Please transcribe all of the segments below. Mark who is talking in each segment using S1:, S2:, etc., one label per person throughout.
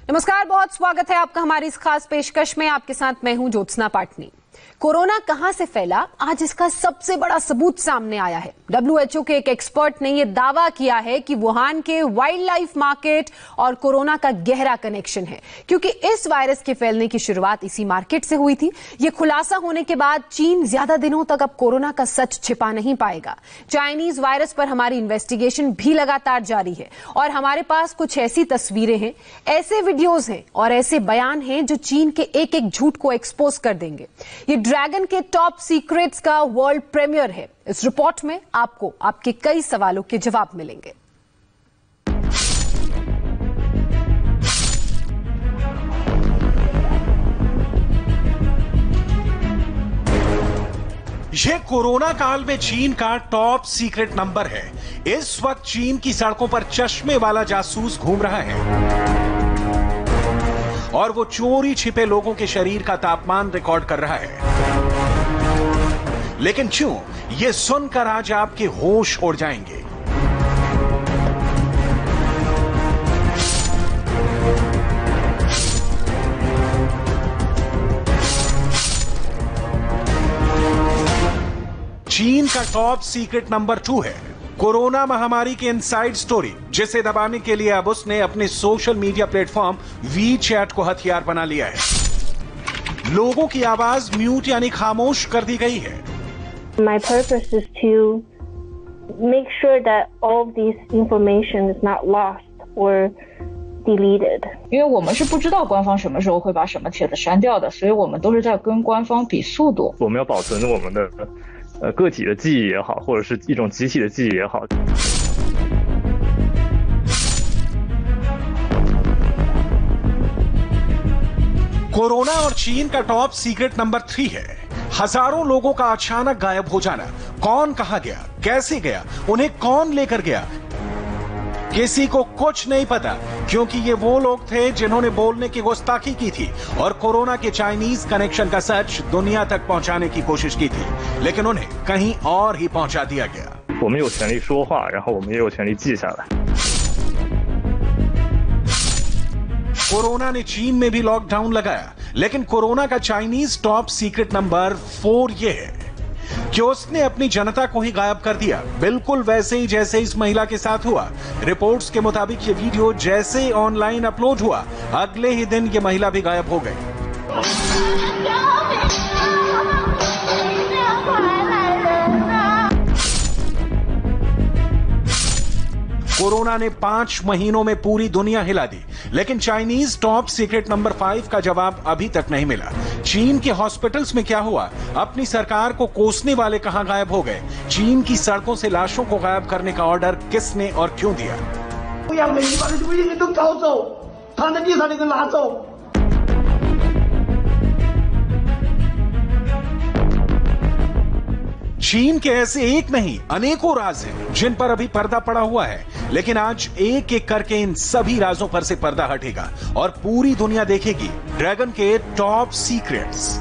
S1: नमस्कार, बहुत स्वागत है आपका हमारी इस खास पेशकश में। आपके साथ मैं हूं ज्योत्सना पाटनी। कोरोना कहां से फैला, आज इसका सबसे बड़ा सबूत सामने आया है। WHO के एक एक्सपर्ट ने यह दावा किया है कि वुहान के वाइल्ड लाइफ मार्केट और कोरोना का गहरा कनेक्शन है, क्योंकि इस वायरस के फैलने की शुरुआत इसी मार्केट से हुई थी। यह खुलासा होने के बाद चीन ज्यादा दिनों तक अब कोरोना का सच छिपा नहीं पाएगा। चाइनीज वायरस पर हमारी इन्वेस्टिगेशन भी लगातार जारी है और हमारे पास कुछ ऐसी तस्वीरें हैं, ऐसे वीडियोज हैं और ऐसे बयान हैं जो चीन के एक एक झूठ को एक्सपोज कर देंगे। ये ड्रैगन के टॉप सीक्रेट्स का वर्ल्ड प्रीमियर है। इस रिपोर्ट में आपको आपके कई सवालों के जवाब मिलेंगे।
S2: ये कोरोना काल में चीन का टॉप सीक्रेट नंबर है। इस वक्त चीन की सड़कों पर चश्मे वाला जासूस घूम रहा है और वो चोरी छिपे लोगों के शरीर का तापमान रिकॉर्ड कर रहा है। लेकिन क्यों, ये सुनकर आज आपके होश उड़ जाएंगे। चीन का टॉप सीक्रेट नंबर 2 है कोरोना महामारी की इनसाइड स्टोरी, जिसे दबाने के लिए अब उसने अपने सोशल मीडिया प्लेटफॉर्म वीचैट को हथियार बना लिया है। लोगों की आवाज म्यूट यानी खामोश कर दी गई है।
S3: My purpose is to make sure that all of this information is not lost or deleted.
S4: 因为我们是不知道官方什么时候会把什么帖子删掉的，所以我们都是在跟官方比速度。
S5: 我们要保存我们的个体的记忆也好，或者是一种集体的记忆也好。
S2: कोरोना और चीन का टॉप सीक्रेट नंबर 3 है हजारों लोगों का अचानक गायब हो जाना। कौन कहां गया, कैसे गया, उन्हें कौन लेकर गया, किसी को कुछ नहीं पता, क्योंकि ये वो लोग थे जिन्होंने बोलने की गुस्ताखी की थी और कोरोना के चाइनीज कनेक्शन का सच दुनिया तक पहुंचाने की कोशिश की थी, लेकिन उन्हें कहीं और ही पहुंचा दिया गया।
S5: 我们有权利说话，然后我们也有权利记下来。
S2: कोरोना ने चीन में भी लॉकडाउन लगाया, लेकिन कोरोना का चाइनीज टॉप सीक्रेट नंबर 4 ये है कि उसने अपनी जनता को ही गायब कर दिया, बिल्कुल वैसे ही जैसे इस महिला के साथ हुआ। रिपोर्ट्स के मुताबिक ये वीडियो जैसे ऑनलाइन अपलोड हुआ, अगले ही दिन ये महिला भी गायब हो गई। कोरोना ने 5 महीनों में पूरी दुनिया हिला दी, लेकिन चाइनीज टॉप सीक्रेट नंबर 5 का जवाब अभी तक नहीं मिला। चीन के हॉस्पिटल्स में क्या हुआ, अपनी सरकार को कोसने वाले कहां गायब हो गए, चीन की सड़कों से लाशों को गायब करने का ऑर्डर किसने और क्यों दिया। चीन के ऐसे एक नहीं अनेकों राज हैं जिन पर अभी पर्दा पड़ा हुआ है, लेकिन आज एक एक करके इन सभी राजों पर से पर्दा हटेगा और पूरी दुनिया देखेगी ड्रैगन के टॉप सीक्रेट्स।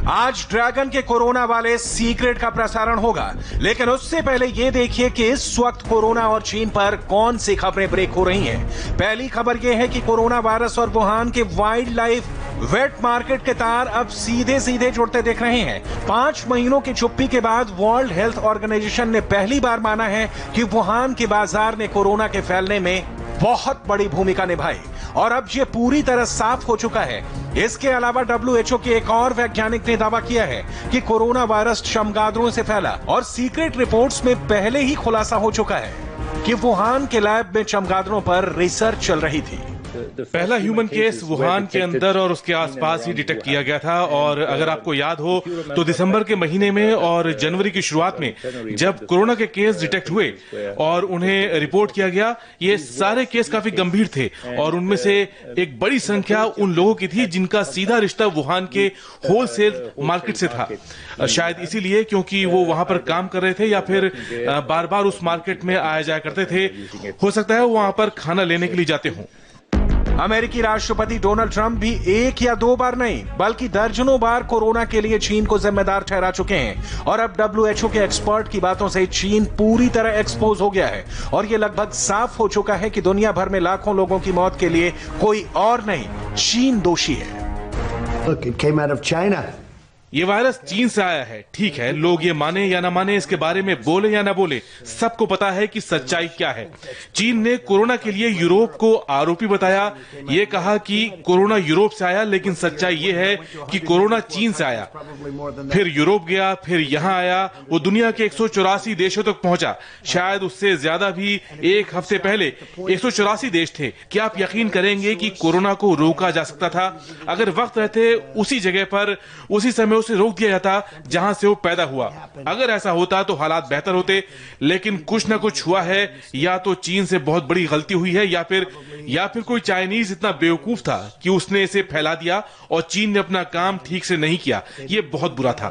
S2: आज ड्रैगन के कोरोना वाले सीक्रेट का प्रसारण होगा, लेकिन उससे पहले यह देखिए कि इस वक्त कोरोना और चीन पर कौन सी खबरें ब्रेक हो रही हैं। पहली खबर यह है कि कोरोना वायरस और वुहान के वाइल्ड लाइफ वेट मार्केट के तार अब सीधे सीधे जुड़ते दिख रहे हैं। 5 महीनों की चुप्पी के बाद वर्ल्ड हेल्थ ऑर्गेनाइजेशन ने पहली बार माना है कि वुहान के बाजार ने कोरोना के फैलने में बहुत बड़ी भूमिका निभाई और अब ये पूरी तरह साफ हो चुका है। इसके अलावा WHO के एक और वैज्ञानिक ने दावा किया है कि कोरोना वायरस चमगादड़ों से फैला और सीक्रेट रिपोर्ट्स में पहले ही खुलासा हो चुका है कि वुहान के लैब में चमगादड़ों पर रिसर्च चल रही थी।
S6: पहला ह्यूमन केस वुहान के अंदर और उसके आसपास ही डिटेक्ट किया गया था। और अगर आपको याद हो तो दिसंबर के महीने में और जनवरी की शुरुआत में जब कोरोना के केस डिटेक्ट हुए और उन्हें रिपोर्ट किया गया, ये सारे केस काफी गंभीर थे और उनमें से एक बड़ी संख्या उन लोगों की थी जिनका सीधा रिश्ता वुहान के होलसेल मार्केट से था। शायद इसीलिए क्योंकि वो वहां पर काम कर रहे थे या फिर बार बार उस मार्केट में आया जाया करते थे। हो सकता है वो वहां पर खाना लेने के लिए जाते हों।
S2: अमेरिकी राष्ट्रपति डोनाल्ड ट्रंप भी 1 या 2 बार नहीं बल्कि दर्जनों बार कोरोना के लिए चीन को जिम्मेदार ठहरा चुके हैं और अब WHO के एक्सपर्ट की बातों से चीन पूरी तरह एक्सपोज हो गया है और ये लगभग साफ हो चुका है कि दुनिया भर में लाखों लोगों की मौत के लिए कोई और नहीं, चीन दोषी है।
S7: Look, it came out of China.
S6: ये वायरस चीन से आया है, ठीक है, लोग ये माने या ना माने, इसके बारे में बोले या ना बोले, सबको पता है कि सच्चाई क्या है। चीन ने कोरोना के लिए यूरोप को आरोपी बताया, ये कहा कि कोरोना यूरोप से आया, लेकिन सच्चाई ये है कि कोरोना चीन से आया। फिर यूरोप गया, फिर यहाँ आया, वो दुनिया के 184 देशों तक पहुंचा, शायद उससे ज्यादा भी। एक हफ्ते पहले 184 देश थे। क्या आप यकीन करेंगे कि कोरोना को रोका जा सकता था अगर वक्त रहते उसी जगह पर उसी समय उसे रोक दिया जाता जहां से वो पैदा हुआ? अगर ऐसा होता तो हालात बेहतर होते, लेकिन कुछ ना कुछ हुआ है। या तो चीन से बहुत बड़ी गलती हुई है या फिर कोई चाइनीज इतना बेवकूफ था कि उसने इसे फैला दिया और चीन ने अपना काम ठीक से नहीं किया। ये बहुत बुरा था।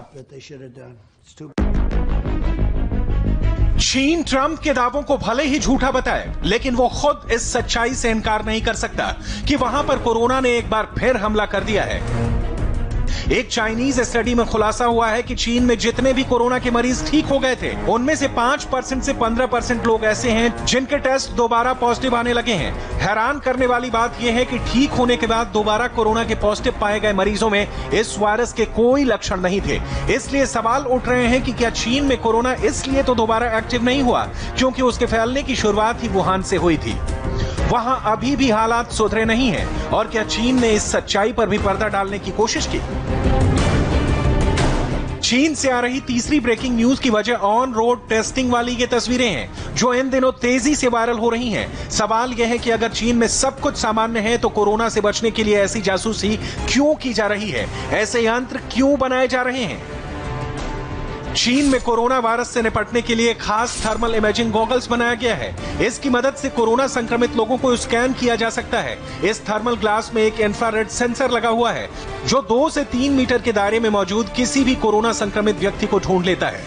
S2: चीन ट्रंप के दावों को भले ही झूठा बताए, लेकिन वो खुद इस सच्चाई से इनकार नहीं कर सकता कि वहां पर कोरोना ने एक बार फिर हमला कर दिया है। एक चाइनीज स्टडी में खुलासा हुआ है कि चीन में जितने भी कोरोना के मरीज ठीक हो गए थे, उनमें से 5% से 15% लोग ऐसे हैं जिनके टेस्ट दोबारा पॉजिटिव आने लगे हैं। हैरान करने वाली बात यह है कि ठीक होने के बाद दोबारा कोरोना के पॉजिटिव पाए गए मरीजों में इस वायरस के कोई लक्षण नहीं थे। इसलिए सवाल उठ रहे हैं कि क्या चीन में कोरोना इसलिए तो दोबारा एक्टिव नहीं हुआ क्योंकि उसके फैलने की शुरुआत ही वुहान से हुई थी। वहां अभी भी हालात सुधरे नहीं हैं और क्या चीन ने इस सच्चाई पर भी पर्दा डालने की कोशिश की? चीन से आ रही तीसरी ब्रेकिंग न्यूज की वजह ऑन रोड टेस्टिंग वाली ये तस्वीरें हैं जो इन दिनों तेजी से वायरल हो रही हैं। सवाल यह है कि अगर चीन में सब कुछ सामान्य है तो कोरोना से बचने के लिए ऐसी जासूसी क्यों की जा रही है? ऐसे यंत्र क्यों बनाए जा रहे हैं? चीन में कोरोना वायरस से निपटने के लिए खास थर्मल इमेजिंग गॉगल्स बनाया गया है। इसकी मदद से कोरोना संक्रमित लोगों को स्कैन किया जा सकता है। इस थर्मल ग्लास में एक इंफ्रारेड सेंसर लगा हुआ है जो 2 से 3 मीटर के दायरे में मौजूद किसी भी कोरोना संक्रमित व्यक्ति को ढूंढ लेता है।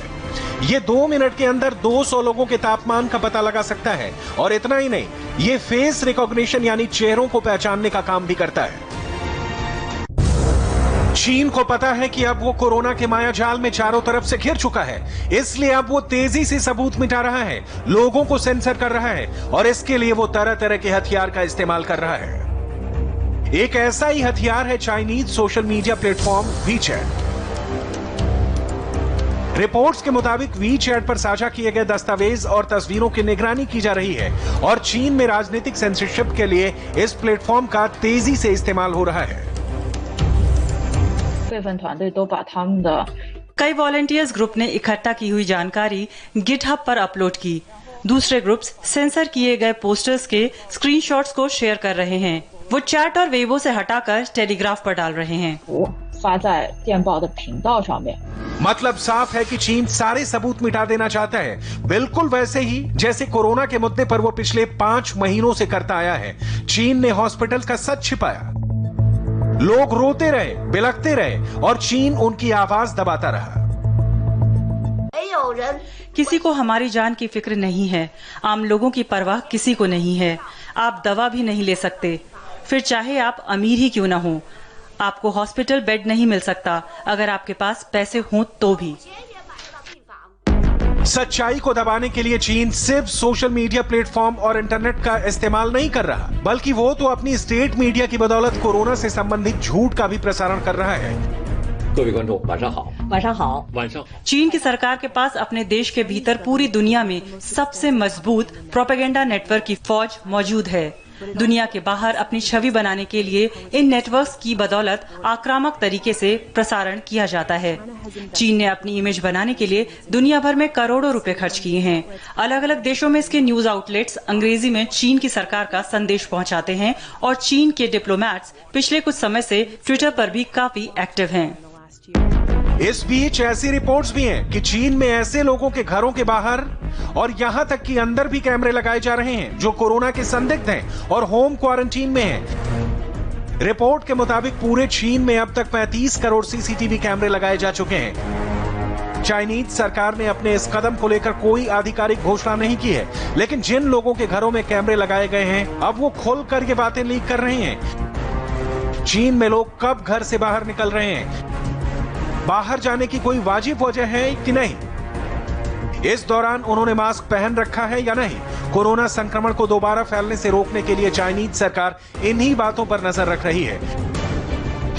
S2: ये 2 मिनट के अंदर 200 लोगों के तापमान का पता लगा सकता है और इतना ही नहीं, ये फेस रिकॉग्निशन यानी चेहरों को पहचानने का काम भी करता है। चीन को पता है कि अब वो कोरोना के मायाजाल में चारों तरफ से घिर चुका है, इसलिए अब वो तेजी से सबूत मिटा रहा है, लोगों को सेंसर कर रहा है और इसके लिए वो तरह तरह के हथियार का इस्तेमाल कर रहा है। एक ऐसा ही हथियार है Chinese social media platform WeChat. Reports के मुताबिक वीचैट पर साझा किए गए दस्तावेज और तस्वीरों की निगरानी की जा रही है और चीन में राजनीतिक सेंसरशिप के लिए इस प्लेटफॉर्म का तेजी से इस्तेमाल हो रहा है।
S8: कई वॉलंटियर्स ग्रुप ने इकट्ठा की हुई जानकारी गिटहब पर अपलोड की। दूसरे ग्रुप्स सेंसर किए गए पोस्टर्स के स्क्रीनशॉट्स को शेयर कर रहे हैं। वो चैट और वेबो से हटाकर टेलीग्राफ पर डाल रहे हैं।
S2: मतलब साफ है कि चीन सारे सबूत मिटा देना चाहता है, बिल्कुल वैसे ही जैसे कोरोना के मुद्दे पर वो पिछले 5 महीनों से करता आया है। चीन ने हॉस्पिटल का सच छिपाया, लोग रोते रहे, बिलखते रहे और चीन उनकी आवाज दबाता रहा।
S8: किसी को हमारी जान की फिक्र नहीं है, आम लोगों की परवाह किसी को नहीं है। आप दवा भी नहीं ले सकते, फिर चाहे आप अमीर ही क्यों ना हो। आपको हॉस्पिटल बेड नहीं मिल सकता अगर आपके पास पैसे हों तो भी।
S2: सच्चाई को दबाने के लिए चीन सिर्फ सोशल मीडिया प्लेटफॉर्म और इंटरनेट का इस्तेमाल नहीं कर रहा, बल्कि वो तो अपनी स्टेट मीडिया की बदौलत कोरोना से संबंधित झूठ का भी प्रसारण कर रहा है।
S8: चीन की सरकार के पास अपने देश के भीतर पूरी दुनिया में सबसे मजबूत प्रोपेगेंडा नेटवर्क की फौज मौजूद है। दुनिया के बाहर अपनी छवि बनाने के लिए इन नेटवर्क्स की बदौलत आक्रामक तरीके से प्रसारण किया जाता है। चीन ने अपनी इमेज बनाने के लिए दुनिया भर में करोड़ों रुपए खर्च किए हैं। अलग अलग देशों में इसके न्यूज आउटलेट्स अंग्रेजी में चीन की सरकार का संदेश पहुंचाते हैं और चीन के डिप्लोमैट्स पिछले कुछ समय से ट्विटर पर भी काफी एक्टिव हैं।
S2: इस बीच ऐसी रिपोर्ट्स भी हैं कि चीन में ऐसे लोगों के घरों के बाहर और यहां तक कि अंदर भी कैमरे लगाए जा रहे हैं जो कोरोना के संदिग्ध हैं और होम क्वारंटीन में हैं। रिपोर्ट के मुताबिक पूरे चीन में अब तक 35 करोड़ सीसीटीवी कैमरे लगाए जा चुके हैं। चाइनीज सरकार ने अपने इस कदम को लेकर कोई आधिकारिक घोषणा नहीं की है, लेकिन जिन लोगों के घरों में कैमरे लगाए गए हैं अब वो खोलकर ये बातें लीक कर रहे हैं। चीन में लोग कब घर से बाहर निकल रहे हैं, बाहर जाने की कोई वाजिब वजह है कि नहीं, इस दौरान उन्होंने मास्क पहन रखा है या नहीं, कोरोना संक्रमण को दोबारा फैलने से रोकने के लिए चाइनीज सरकार इन्हीं बातों पर नजर रख रही है।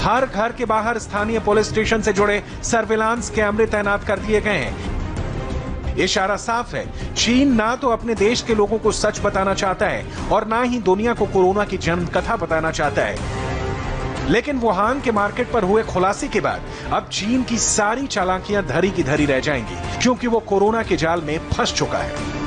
S2: हर घर के बाहर स्थानीय पुलिस स्टेशन से जुड़े सर्विलांस कैमरे तैनात कर दिए गए हैं। इशारा साफ है, चीन ना तो अपने देश के लोगों को सच बताना चाहता है और ना ही दुनिया को कोरोना की जन्म कथा बताना चाहता है। लेकिन वुहान के मार्केट पर हुए खुलासे के बाद अब चीन की सारी चालाकियां धरी की धरी रह जाएंगी, क्योंकि वो कोरोना के जाल में फंस चुका है।